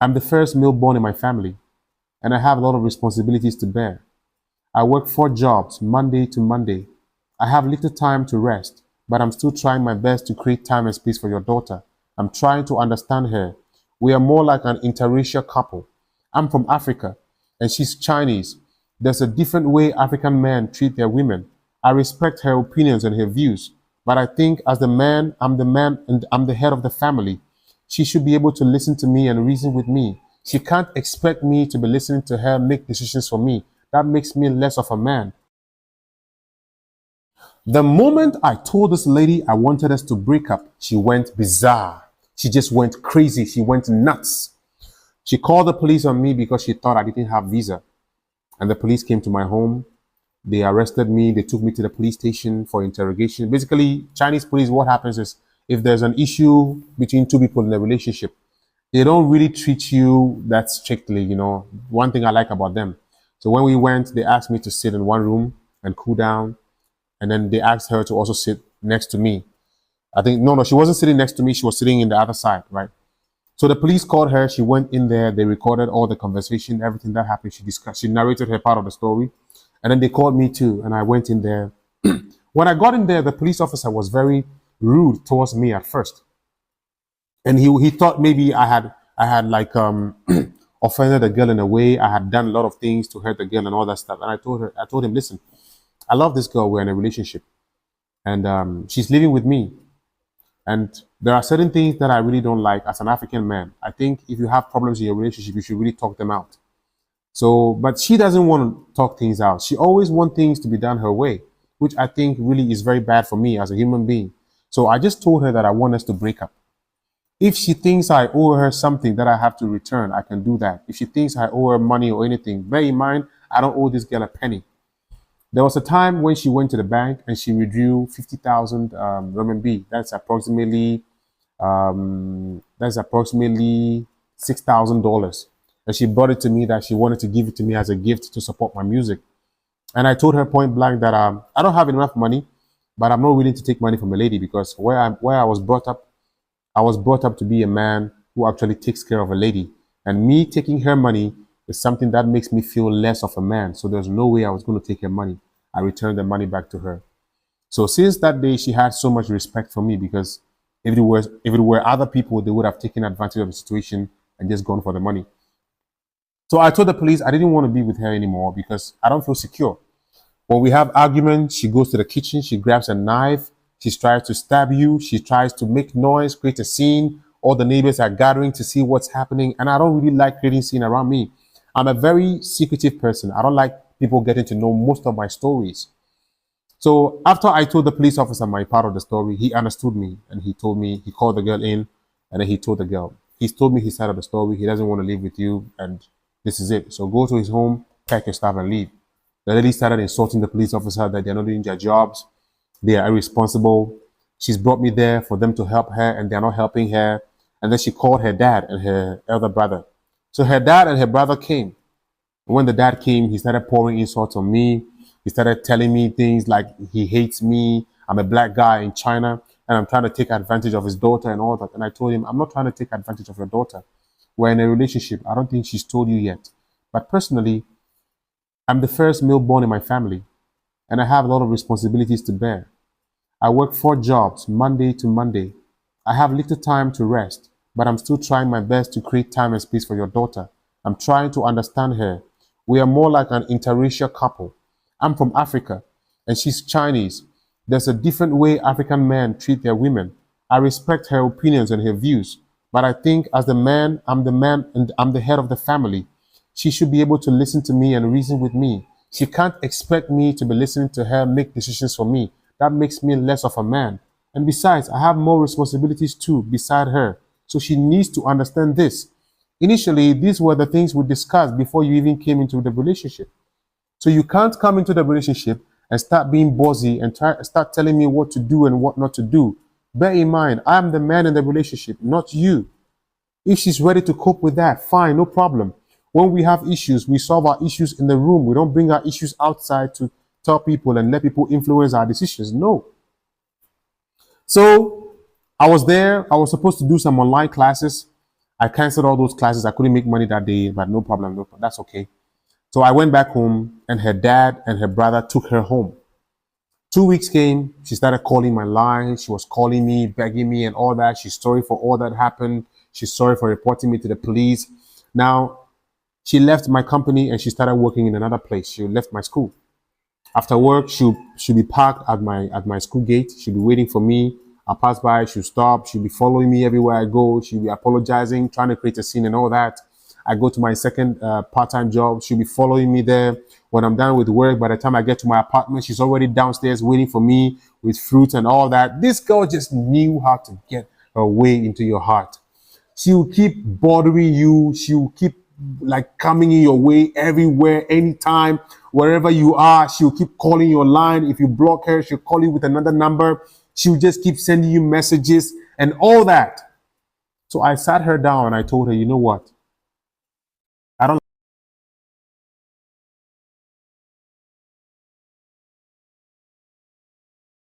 I'm the first male born in my family, and I have a lot of responsibilities to bear. I work 4 jobs, Monday to Monday. I have little time to rest, but I'm still trying my best to create time and space for your daughter. I'm trying to understand her. We are more like an interracial couple. I'm from Africa, and she's Chinese. There's a different way African men treat their women. I respect her opinions and her views, but I think as the man, and I'm the head of the family. She should be able to listen to me and reason with me. She can't expect me to be listening to her make decisions for me. That makes me less of a man. The moment I told this lady I wanted us to break up, she went bizarre. She just went crazy. She went nuts. She called the police on me because she thought I didn't have visa. And the police came to my home. They arrested me. They took me to the police station for interrogation. Basically, Chinese police, what happens is if there's an issue between two people in a relationship, they don't really treat you that strictly, One thing I like about them. So when we went, they asked me to sit in one room and cool down. And then they asked her to also sit next to me. I think, no, she wasn't sitting next to me. She was sitting in the other side, right? So the police called her. She went in there. They recorded all the conversation, everything that happened. She narrated her part of the story. And then they called me too. And I went in there. When I got in there, the police officer was very rude towards me at first. And he thought maybe I had like offended the girl in a way. I had done a lot of things to hurt the girl and all that stuff. And I told him, listen, I love this girl. We're in a relationship. And she's living with me. And there are certain things that I really don't like as an African man. I think if you have problems in your relationship, you should really talk them out. So, but she doesn't want to talk things out. She always wants things to be done her way, which I think really is very bad for me as a human being. So I just told her that I want us to break up. If she thinks I owe her something that I have to return, I can do that. If she thinks I owe her money or anything, bear in mind, I don't owe this girl a penny. There was a time when she went to the bank and she withdrew 50,000 RMB. That's approximately $6,000. And she brought it to me that she wanted to give it to me as a gift to support my music. And I told her point blank that I don't have enough money, but I'm not willing to take money from a lady because where I was brought up to be a man who actually takes care of a lady. And me taking her money is something that makes me feel less of a man. So there's no way I was going to take her money. I returned the money back to her. So since that day, she had so much respect for me because if it were other people, they would have taken advantage of the situation and just gone for the money. So I told the police I didn't want to be with her anymore because I don't feel secure. When we have arguments, she goes to the kitchen, she grabs a knife, she tries to stab you, she tries to make noise, create a scene. All the neighbors are gathering to see what's happening, and I don't really like creating scene around me. I'm a very secretive person. I don't like people getting to know most of my stories. So after I told the police officer my part of the story, he understood me and he told me, he called the girl in and then he told the girl, he's told me his side of the story. He doesn't want to live with you and this is it. So go to his home, pack your stuff and leave. The lady started insulting the police officer that they're not doing their jobs. They are irresponsible. She's brought me there for them to help her and they're not helping her. And then she called her dad and her elder brother. So her dad and her brother came. When the dad came, he started pouring insults on me. He started telling me things like he hates me. I'm a black guy in China and I'm trying to take advantage of his daughter and all that. And I told him, I'm not trying to take advantage of your daughter. We're in a relationship. I don't think she's told you yet. But personally, I'm the first male born in my family and I have a lot of responsibilities to bear. I work 4 jobs, Monday to Monday. I have little time to rest, but I'm still trying my best to create time and space for your daughter. I'm trying to understand her. We are more like an interracial couple. I'm from Africa and she's Chinese. There's a different way African men treat their women. I respect her opinions and her views, but I think as the man and I'm the head of the family. She should be able to listen to me and reason with me. She can't expect me to be listening to her make decisions for me. That makes me less of a man. And besides, I have more responsibilities too beside her. So she needs to understand this. Initially, these were the things we discussed before you even came into the relationship. So you can't come into the relationship and start being bossy and start telling me what to do and what not to do. Bear in mind, I'm the man in the relationship, not you. If she's ready to cope with that, fine, no problem. When we have issues, we solve our issues in the room. We don't bring our issues outside to tell people and let people influence our decisions. No. So I was there. I was supposed to do some online classes. I canceled all those classes. I couldn't make money that day, but no problem, no problem. That's okay. So I went back home, and her dad and her brother took her home. 2 weeks came, she started calling my line. She was calling me, begging me, and all that. She's sorry for all that happened. She's sorry for reporting me to the police. Now, she left my company and she started working in another place. She left my school. After work, she'll be parked at my school gate. She'll be waiting for me. I'll pass by, she'll stop, she'll be following me everywhere I go. She'll be apologizing, trying to create a scene and all that. I go to my second part-time job. She'll be following me there. When I'm done with work, by the time I get to my apartment, she's already downstairs waiting for me with fruit and all that. This girl just knew how to get her way into your heart. She will keep bothering you. She will keep like coming in your way everywhere, anytime, wherever you are. She'll keep calling your line. If you block her, she'll call you with another number. She'll just keep sending you messages and all that. So I sat her down and I told her, you know what?